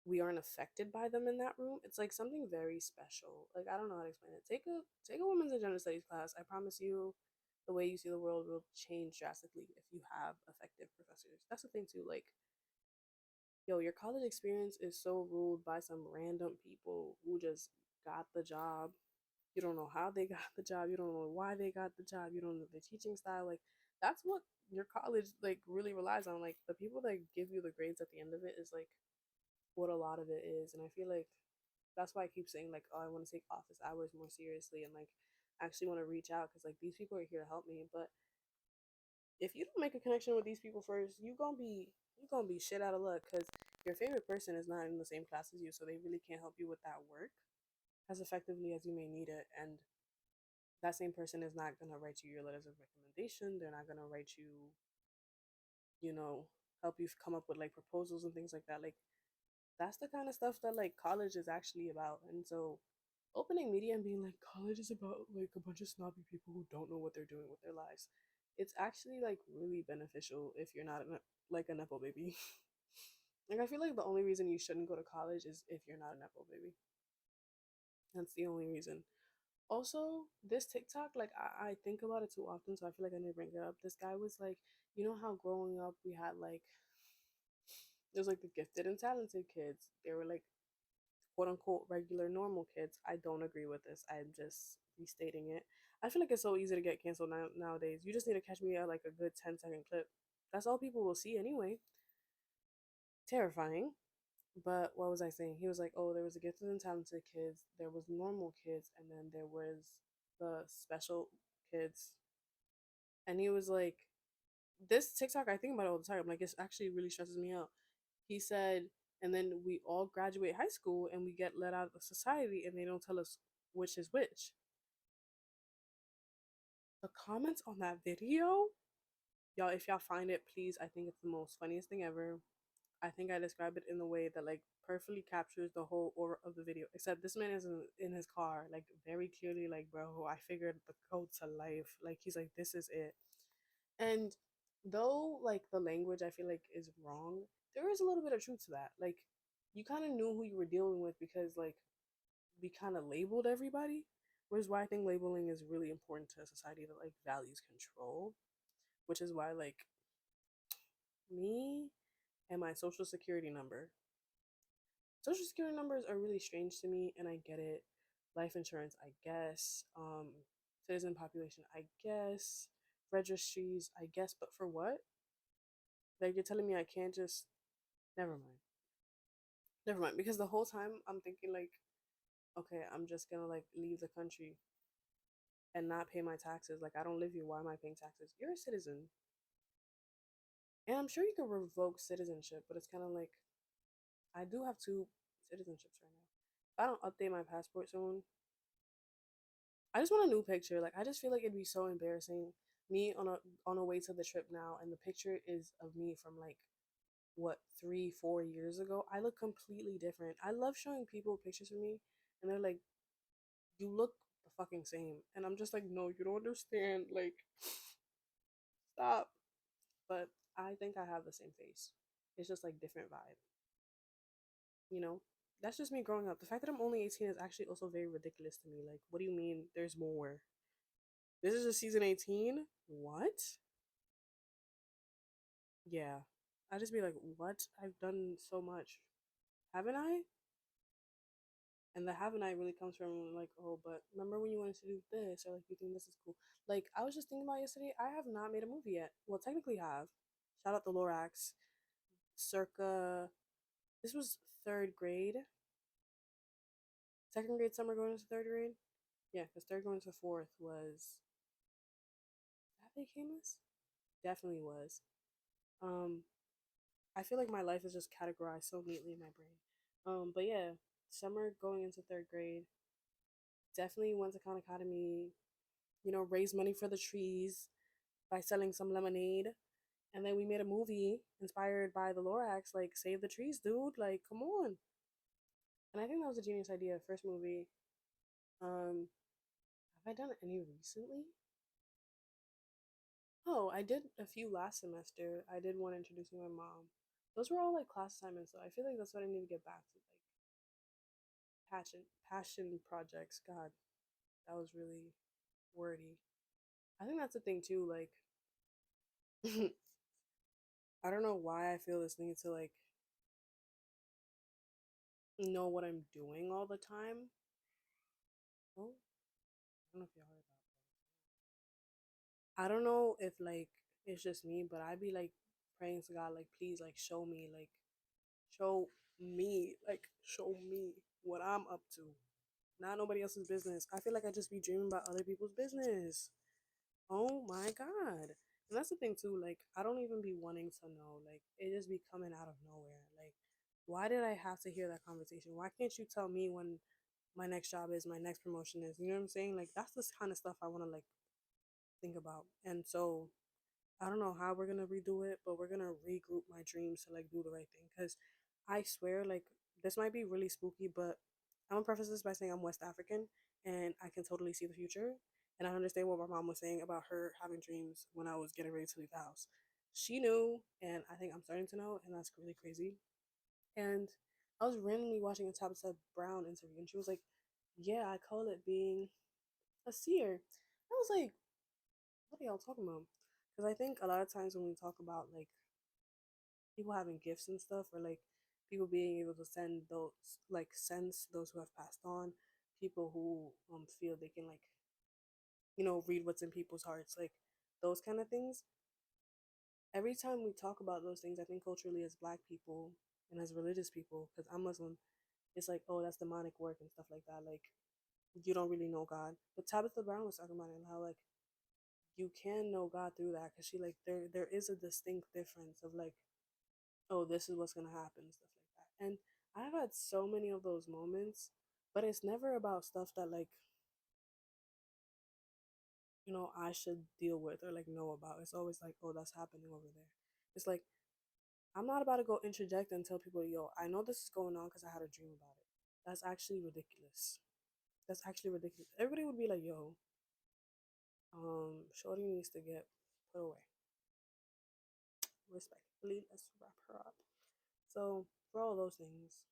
we aren't affected by them in that room. It's like something very special. Like I don't know how to explain it. Take a women's and gender studies class. I promise you, the way you see the world will change drastically if you have effective professors. That's the thing too. Like yo, your college experience is so ruled by some random people who just got the job. You don't know how they got the job. You don't know why they got the job. You don't know the teaching style. Like that's what your college like really relies on. Like the people that give you the grades at the end of it is like what a lot of it is. And I feel like that's why I keep saying like, oh, I want to take office hours more seriously, and like actually want to reach out because like these people are here to help me. But if you don't make a connection with these people first, you gonna be shit out of luck because your favorite person is not in the same class as you, so they really can't help you with that work as effectively as you may need it. And that same person is not gonna write you your letters of recommendation. They're not gonna write you, you know, help you come up with like proposals and things like that. Like that's the kind of stuff that like college is actually about. And so opening media and being like college is about like a bunch of snobby people who don't know what they're doing with their lives. It's actually like really beneficial if you're not like a nepo baby. Like I feel like the only reason you shouldn't go to college is if you're not a nepo baby. That's the only reason. Also, this TikTok, like I think about it too often, so I feel like I need to bring it up. This guy was like, you know how growing up we had like there's like the gifted and talented kids. They were like quote unquote regular normal kids. I don't agree with this. I'm just restating it. I feel like it's so easy to get canceled nowadays. You just need to catch me at like a good 10-second clip. That's all people will see anyway. Terrifying. But what was I saying? He was like, oh, there was the gifted and talented kids, there was normal kids, and then there was the special kids. And he was like, this TikTok, I think about it all the time. Like, it actually really stresses me out. He said, and then we all graduate high school and we get let out of society and they don't tell us which is which. The comments on that video, y'all, if y'all find it, please, I think it's the most funniest thing ever. I think I described it in the way that like perfectly captures the whole aura of the video. Except this man is in his car, like very clearly, like, bro, I figured the code to life. Like he's like, this is it. And though like the language I feel like is wrong, there is a little bit of truth to that. Like you kind of knew who you were dealing with because like we kind of labeled everybody, which is why I think labeling is really important to a society that like values control. Which is why like me and my social security number. Social security numbers are really strange to me, and I get it. Life insurance, I guess. Citizen population, I guess. Registries, I guess. But for what? Like you're telling me I can't just. Never mind. Never mind. Because the whole time I'm thinking like, okay, I'm just gonna like leave the country and not pay my taxes. Like I don't live here. Why am I paying taxes? You're a citizen, and I'm sure you can revoke citizenship, but it's kind of like I do have two citizenships right now. If I don't update my passport soon, I just want a new picture. Like I just feel like it'd be so embarrassing. Me on a way to the trip now, and the picture is of me from like what 3 4 years ago. I look completely different. I love showing people pictures of me, and they're like, "You look the fucking same," and I'm just like, "No, you don't understand. Like, stop." But I think I have the same face. It's just like different vibe, you know. That's just me growing up. The fact that I'm only 18 is actually also very ridiculous to me. Like, what do you mean there's more? This is a season 18? What? Yeah. I just be like, what? I've done so much. Haven't I? And the haven't I really comes from like, oh, but remember when you wanted to do this or like you think this is cool? Like I was just thinking about yesterday, I have not made a movie yet. Well, technically have. Shout out to Lorax. Circa this was third grade. Second grade summer going into third grade. Yeah, because third going into fourth was that became this? Definitely was. Um I feel like my life is just categorized so neatly in my brain. But yeah, summer going into third grade, definitely went to Khan Academy, raised money for the trees by selling some lemonade. And then we made a movie inspired by the Lorax, like save the trees, dude. Like, come on. And I think that was a genius idea. First movie. Um, have I done any recently? Oh, I did a few last semester. I did one introducing my mom. Those were all like class assignments, so I feel like that's what I need to get back to. Like passion projects. God, that was really wordy. I think that's the thing too. Like, I don't know why I feel this need to like know what I'm doing all the time. Oh, I don't know if y'all heard that. I don't know if like it's just me, but I'd be like praying to God, like, please, like, show me what I'm up to. not nobody else's business. I feel like I just be dreaming about other people's business. Oh my god. And that's the thing too, like I don't even be wanting to know. Like it just be coming out of nowhere. Like why did I have to hear that conversation? Why can't you tell me when my next job is, my next promotion is? You know what I'm saying? Like that's the kind of stuff I want to like think about. And so I don't know how we're gonna redo it, but we're gonna regroup my dreams to like do the right thing. Cause I swear, like this might be really spooky, but I'm gonna preface this by saying I'm West African and I can totally see the future. And I understand what my mom was saying about her having dreams when I was getting ready to leave the house. She knew, and I think I'm starting to know, and that's really crazy. And I was randomly watching a Tabitha Brown interview, and she was like, "Yeah, I call it being a seer." I was like, "What are y'all talking about?" Because I think a lot of times when we talk about like people having gifts and stuff, or like people being able to send those, like sense those who have passed on, people who feel they can like read what's in people's hearts, like those kind of things. Every time we talk about those things, I think culturally as Black people and as religious people, because I'm Muslim, it's like, oh, that's demonic work and stuff like that. Like you don't really know God. But Tabitha Brown was talking about it and how like you can know God through that, because she like there is a distinct difference of like, oh, this is what's gonna happen and stuff like that. And I've had so many of those moments, but it's never about stuff that like I should deal with or like know about. It's always like, oh, that's happening over there. It's like I'm not about to go interject and tell people, yo, I know this is going on because I had a dream about it. That's actually ridiculous. That's actually ridiculous. Everybody would be like, yo, Shorty needs to get put away. Respectfully, let's wrap her up. So for all those things,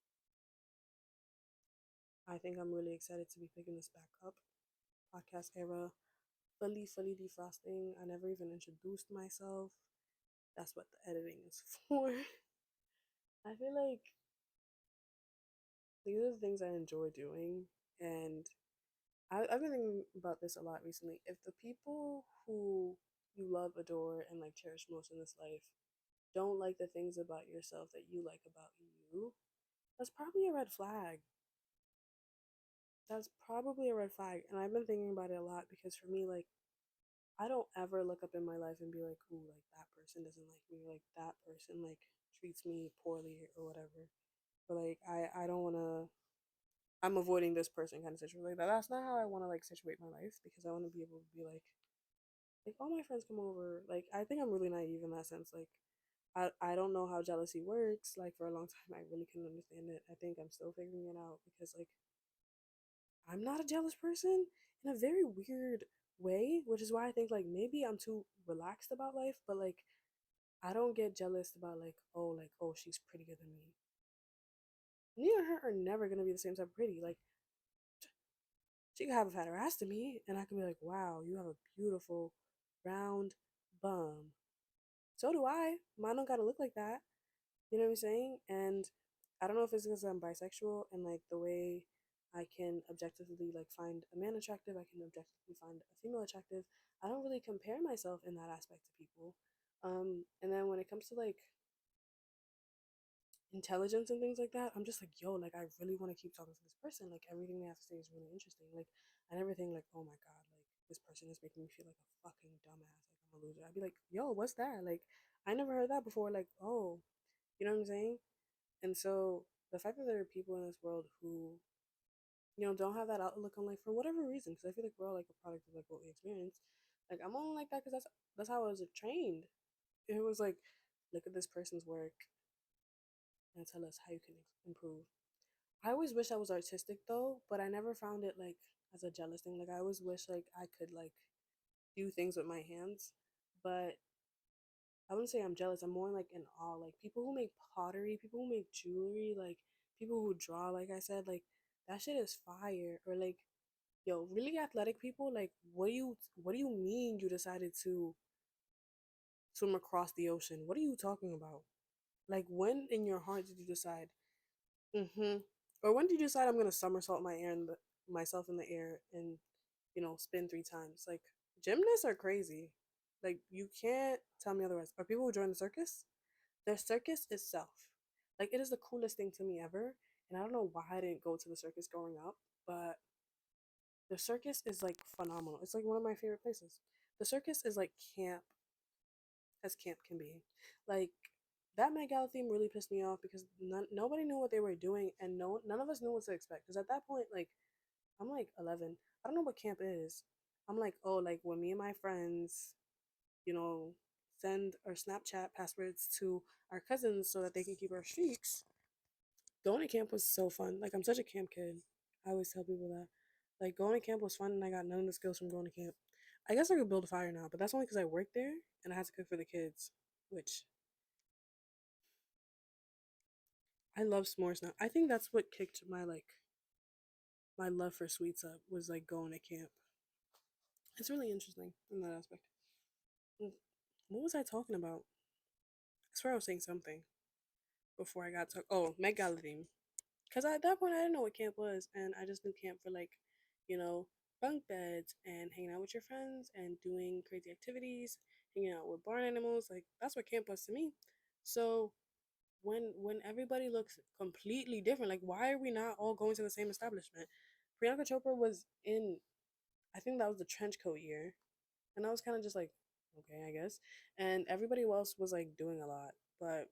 I think I'm really excited to be picking this back up. Podcast era, fully defrosting. I never even introduced myself. That's what the editing is for. I feel like these are the things I enjoy doing, and I've been thinking about this a lot recently. If the people who you love, adore, and like cherish most in this life don't like the things about yourself that you like about you, that's probably a red flag. That's probably a red flag. And I've been thinking about it a lot because for me, like, I don't ever look up in my life and be like, ooh, like that person doesn't like me, like that person like treats me poorly or whatever. But like I don't wanna I'm avoiding this person kind of situation like that. That's not how I wanna like situate my life, because I wanna be able to be like all my friends come over. Like I think I'm really naive in that sense. Like I don't know how jealousy works. Like for a long time I really couldn't understand it. I think I'm still figuring it out because like I'm not a jealous person in a very weird way, which is why I think like maybe I'm too relaxed about life, but like I don't get jealous about like oh she's prettier than me. Me and her are never gonna be the same type of pretty. Like she could have a fatter ass than me, and I could be like, wow, you have a beautiful round bum. So do I. Mine don't gotta look like that. You know what I'm saying? And I don't know if it's because I'm bisexual and like the way I can objectively like find a man attractive, I can objectively find a female attractive. I don't really compare myself in that aspect to people. And then when it comes to like intelligence and things like that, I'm just like, yo, like I really want to keep talking to this person. Like everything they have to say is really interesting. Like I never think like, oh my god, like this person is making me feel like a fucking dumbass, like I'm a loser. I'd be like, yo, what's that? Like I never heard that before. Like, oh, you know what I'm saying? And so the fact that there are people in this world who, don't have that outlook on life for whatever reason, because I feel like we're all like a product of like what we experience. Like I'm only like that because that's how I was trained. It was like, look at this person's work and tell us how you can improve. I always wish I was artistic though, but I never found it like as a jealous thing. Like I always wish like I could like do things with my hands, but I wouldn't say I'm jealous. I'm more like in awe. Like people who make pottery, people who make jewelry, like people who draw, like I said, like that shit is fire. Or like, yo, really athletic people, like what do you mean you decided to swim across the ocean? What are you talking about? Like when in your heart did you decide, mm-hmm. Or when did you decide I'm gonna somersault myself in the air and spin 3 times? Like gymnasts are crazy. Like you can't tell me otherwise. Are people who join the circus? The circus itself, like it is the coolest thing to me ever. And I don't know why I didn't go to the circus growing up, but The circus is like phenomenal. It's like one of my favorite places. The circus is like camp as camp can be. Like that Met Gala theme really pissed me off because nobody knew what they were doing, and none of us knew what to expect. Because at that point, like I'm like 11, I don't know what camp is. I'm like, oh, like when me and my friends, you know, send our Snapchat passwords to our cousins so that they can keep our streaks. Going to camp was so fun. Like I'm such a camp kid. I always tell people that. Like going to camp was fun, and I got none of the skills from going to camp. I guess I could build a fire now, but that's only because I worked there and I had to cook for the kids, which I love s'mores now. I think that's what kicked my love for sweets up was like going to camp. It's really interesting in that aspect. Mm, what was I talking about? I swear I was saying something before I got to Met Gala theme. Because at that point I didn't know what camp was, and I just knew camp for like, you know, bunk beds and hanging out with your friends and doing crazy activities, hanging out with barn animals. Like that's what camp was to me. So when everybody looks completely different, like why are we not all going to the same establishment? Priyanka Chopra was in, I think that was the trench coat year, and I was kind of just like, okay, I guess. And everybody else was like doing a lot, but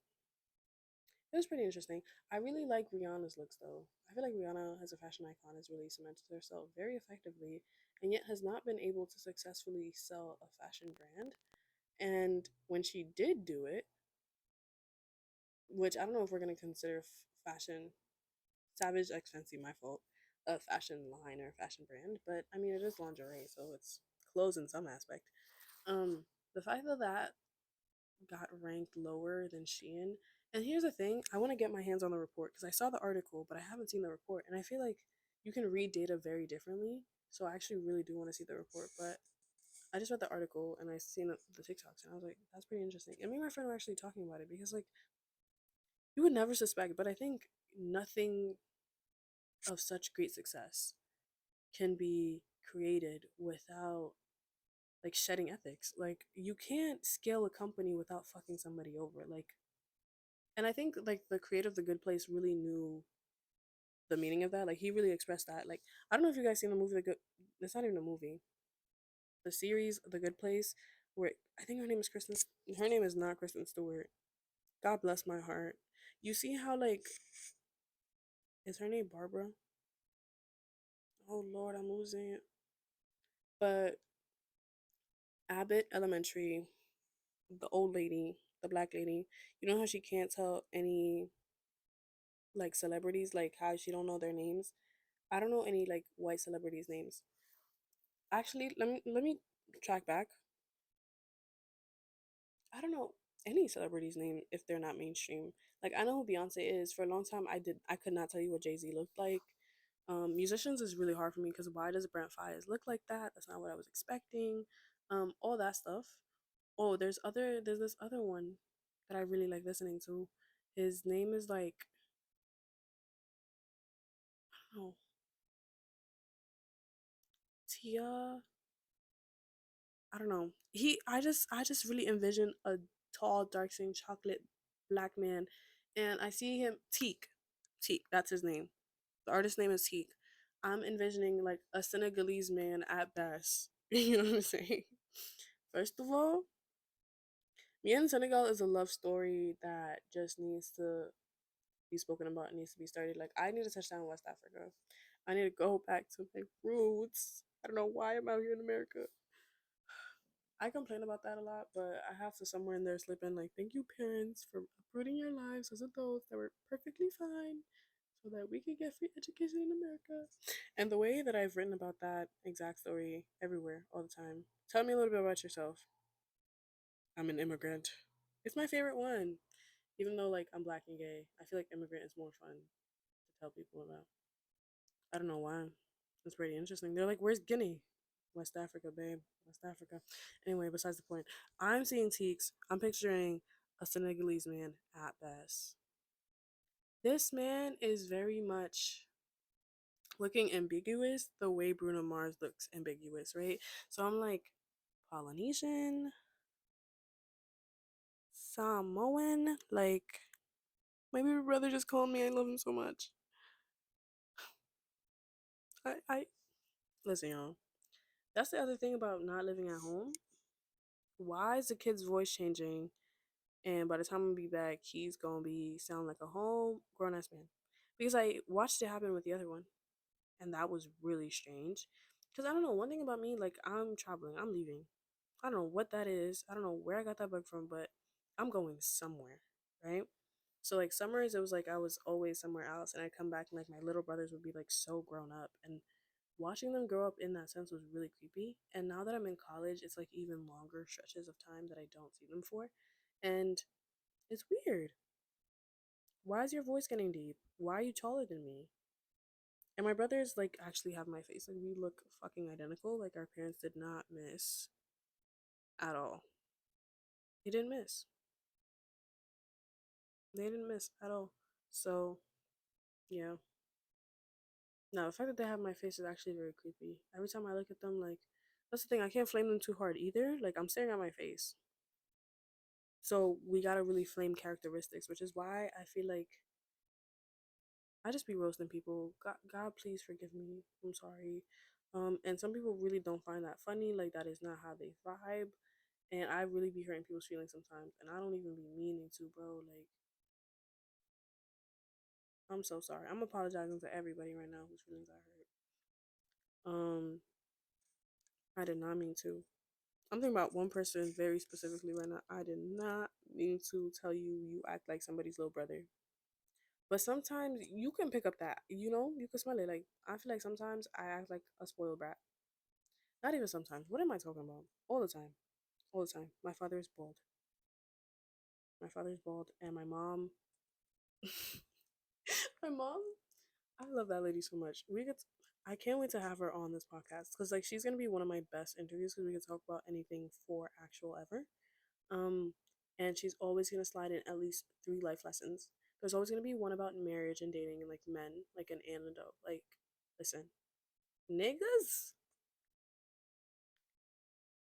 it was pretty interesting. I really like Rihanna's looks though. I feel like Rihanna, as a fashion icon, has really cemented herself very effectively, and yet has not been able to successfully sell a fashion brand. And when she did do it, which I don't know if we're gonna consider fashion, Savage X Fenty, my fault, a fashion line or a fashion brand, but I mean it is lingerie, so it's clothes in some aspect. Um, the fact that that got ranked lower than Shein. And here's the thing, I want to get my hands on the report because I saw the article, but I haven't seen the report. And I feel like you can read data very differently. So I actually really do want to see the report. But I just read the article and I seen the TikToks and I was like, that's pretty interesting. And me and my friend were actually talking about it because, like, you would never suspect, but I think nothing of such great success can be created without like shedding ethics. Like, you can't scale a company without fucking somebody over. Like, and I think like the creator of The Good Place really knew the meaning of that. Like he really expressed that. Like I don't know if you guys seen the movie The Good. It's not even a movie. The series The Good Place, where I think her name is Kristen. Her name is not Kristen Stewart. God bless my heart. You see how like is her name Barbara? Oh Lord, I'm losing it. But Abbott Elementary, the old lady, the black lady. You know how she can't tell any like celebrities, like how she don't know their names. I don't know any like white celebrities' names. Actually, let me track back. I don't know any celebrity's name if they're not mainstream. Like I know who Beyonce is. For a long time, I could not tell you what Jay Z looked like. Musicians is really hard for me because why does Brent Faiyaz look like that? That's not what I was expecting. All that stuff. Oh, there's this other one that I really like listening to. His name is like oh Tia. I don't know. I just really envision a tall, dark skinned chocolate black man, and I see him Teak. Teak, that's his name. The artist name is Teak. I'm envisioning like a Senegalese man at best. You know what I'm saying? First of all, me and Senegal is a love story that just needs to be spoken about. It needs to be started. Like I need to touch down in West Africa. I need to go back to my roots. I don't know why I'm out here in America. I complain about that a lot, but I have to somewhere in there slip in like, thank you, parents, for uprooting your lives as adults that were perfectly fine so that we could get free education in America. And the way that I've written about that exact story everywhere all the time. Tell me a little bit about yourself. I'm an immigrant. It's my favorite one. Even though like I'm black and gay, I feel like immigrant is more fun to tell people about. I don't know why. It's pretty interesting. They're like, where's Guinea? West Africa, babe. West Africa. Anyway, besides the point, I'm seeing Teeks. I'm picturing a Senegalese man at best. This man is very much looking ambiguous the way Bruno Mars looks ambiguous, right? So I'm like, Polynesian, Samoan, like, my baby brother just called me. I love him so much. I Listen, y'all. That's the other thing about not living at home. Why is the kid's voice changing? And by the time I be back, he's gonna be sound like a whole grown ass man. Because I watched it happen with the other one, and that was really strange. Because I don't know, one thing about me, like I'm traveling, I'm leaving. I don't know what that is. I don't know where I got that bug from, but I'm going somewhere, right? So like summers, it was like I was always somewhere else, and I'd come back and like my little brothers would be like so grown up, and watching them grow up in that sense was really creepy. And now that I'm in college, it's like even longer stretches of time that I don't see them for, and it's weird. Why is your voice getting deep? Why are you taller than me? And my brothers like actually have my face. Like we look fucking identical. Like our parents did not miss at all. They didn't miss. They didn't miss at all. So yeah. No, the fact that they have my face is actually very creepy. Every time I look at them, like that's the thing. I can't flame them too hard either. Like I'm staring at my face. So we gotta really flame characteristics, which is why I feel like I just be roasting people. God, please forgive me. I'm sorry. And some people really don't find that funny. Like that is not how they vibe. And I really be hurting people's feelings sometimes. And I don't even be meaning to, bro. Like I'm so sorry. I'm apologizing to everybody right now whose feelings I hurt. I did not mean to. I'm thinking about one person very specifically right now. I did not mean to tell you you act like somebody's little brother. But sometimes you can pick up that, you can smell it. Like I feel like sometimes I act like a spoiled brat. Not even sometimes. What am I talking about? All the time. All the time. My father is bald. My father's bald, and my mom. My mom. I love that lady so much. I can't wait to have her on this podcast because like she's gonna be one of my best interviews because we can talk about anything for actual ever. Um, and she's always gonna slide in at least three life lessons. There's always gonna be one about marriage and dating and like men, like an antidote. Like, listen, niggas,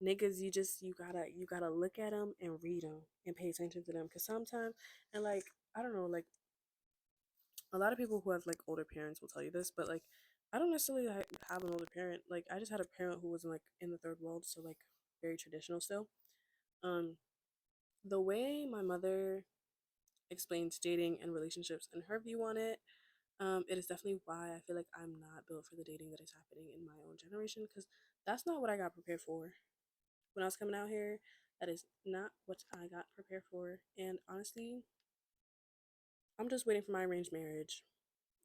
niggas, you gotta look at them and read them and pay attention to them because sometimes and like I don't know, like a lot of people who have like older parents will tell you this, but like I don't necessarily have an older parent. Like I just had a parent who was like in the third world, so like very traditional still. Um, the way my mother explains dating and relationships and her view on it, it is definitely why I feel like I'm not built for the dating that is happening in my own generation because that's not what I got prepared for when I was coming out here. That is not what I got prepared for, and honestly, I'm just waiting for my arranged marriage.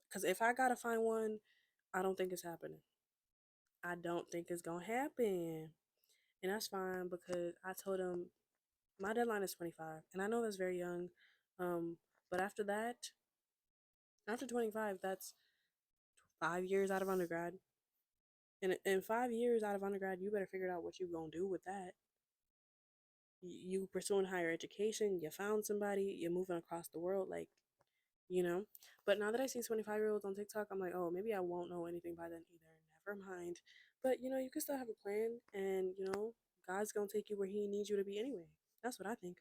Because if I gotta find one, I don't think it's happening. I don't think it's gonna happen. And that's fine because I told him my deadline is 25. And I know that's very young. But after that, after 25, that's 5 years out of undergrad. And in 5 years out of undergrad, you better figure out what you gonna do with that. You pursuing higher education, you found somebody, you're moving across the world, like, you know. But now that I see 25-year-olds on TikTok, I'm like, oh, maybe I won't know anything by then either. Never mind. But you can still have a plan, and God's gonna take you where He needs you to be anyway. That's what I think.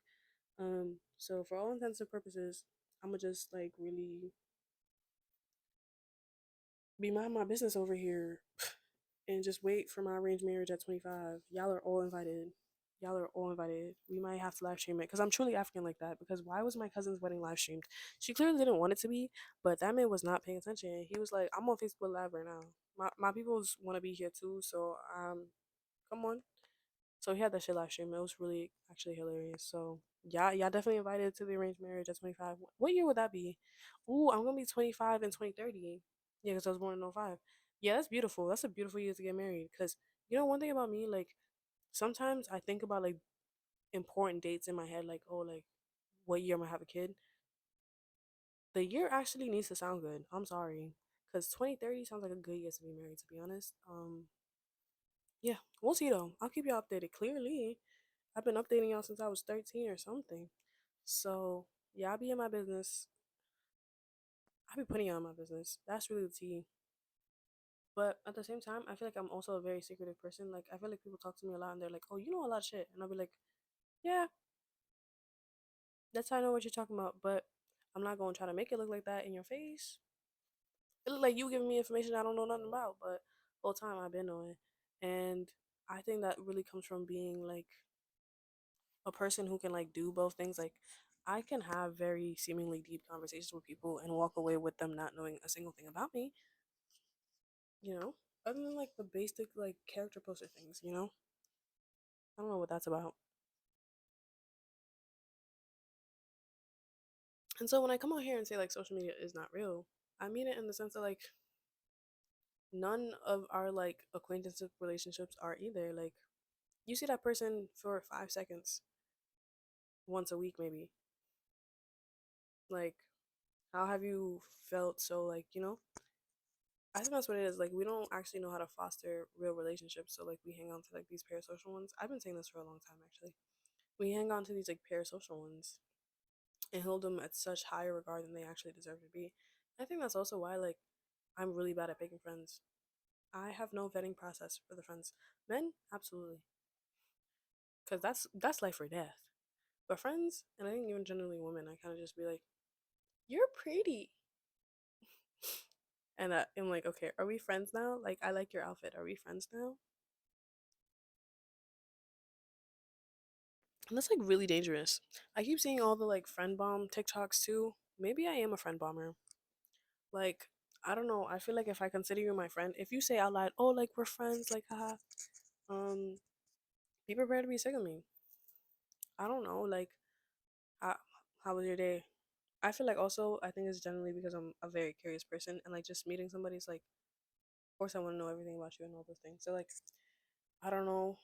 So for all intents and purposes, I'm gonna just like really be mind my business over here and just wait for my arranged marriage at 25. Y'all are all invited. Y'all are all invited. We might have to live stream it because I'm truly African like that. Because why was my cousin's wedding live streamed? She clearly didn't want it to be, but that man was not paying attention. He was like, "I'm on Facebook Live right now. My peoples want to be here too, so come on." So he had that shit live stream. It was really actually hilarious. So y'all definitely invited to the arranged marriage at 25. What year would that be? Ooh, I'm gonna be 25 in 2030. Yeah, because I was born in '05. Yeah, that's beautiful. That's a beautiful year to get married. Because one thing about me, like sometimes I think about like important dates in my head, like oh, like what year I'm gonna have a kid. The year actually needs to sound good. I'm sorry, because 2030 sounds like a good year to be married. To be honest, yeah, we'll see though. I'll keep you updated. Clearly, I've been updating y'all since I was 13 or something. So yeah, I'll be in my business. I'll be putting y'all in my business. That's really the tea. But at the same time, I feel like I'm also a very secretive person. Like I feel like people talk to me a lot and they're like, "Oh, you know a lot of shit," and I'll be like, "Yeah, that's how I know what you're talking about." But I'm not gonna try to make it look like that in your face. It look like you giving me information I don't know nothing about. But whole time I've been knowing. And I think that really comes from being like a person who can like do both things. Like I can have very seemingly deep conversations with people and walk away with them not knowing a single thing about me, you know? Other than like the basic like character poster things, you know? I don't know what that's about. And so when I come out here and say like social media is not real, I mean it in the sense that like none of our like acquaintanceship relationships are either. Like you see that person for 5 seconds once a week maybe. Like how have you felt so like, you know? I think that's what it is. Like we don't actually know how to foster real relationships, so like we hang on to like these parasocial ones. I've been saying this for a long time actually. We hang on to these like parasocial ones and hold them at such higher regard than they actually deserve to be. I think that's also why like I'm really bad at picking friends. I have no vetting process for the friends. Men, absolutely, because that's life or death. But friends, and I think even generally women, I kind of just be like, "You're pretty," and I'm like, "Okay, are we friends now? Like, I like your outfit. Are we friends now?" And that's like really dangerous. I keep seeing all the like friend bomb TikToks too. Maybe I am a friend bomber. Like, I don't know. I feel like if I consider you my friend, if you say out loud, "Oh, like we're friends," like haha, um, be prepared to be sick of me. I don't know. Like, how how was your day? I feel like also I think it's generally because I'm a very curious person and like just meeting somebody's like, of course I want to know everything about you and all those things. So like, I don't know.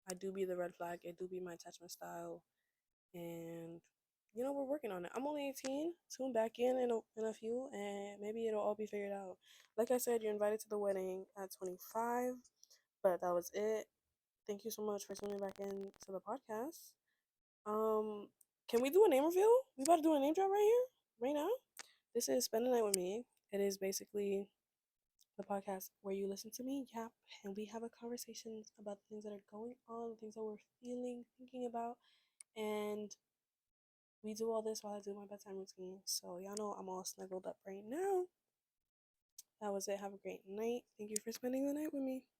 I do be the red flag. It do be my attachment style, and we're working on it. I'm only 18. Tune back in a few, and maybe it'll all be figured out. Like I said, you're invited to the wedding at 25, but that was it. Thank you so much for tuning back in to the podcast. Um, can we do a name reveal? We about to do a name drop right here, right now. This is Spend the Night with Me. It is basically the podcast where you listen to me yap and we have a conversation about the things that are going on, the things that we're feeling, thinking about, and we do all this while I do my bedtime routine. So y'all know I'm all snuggled up right now. That was it. Have a great night. Thank you for spending the night with me.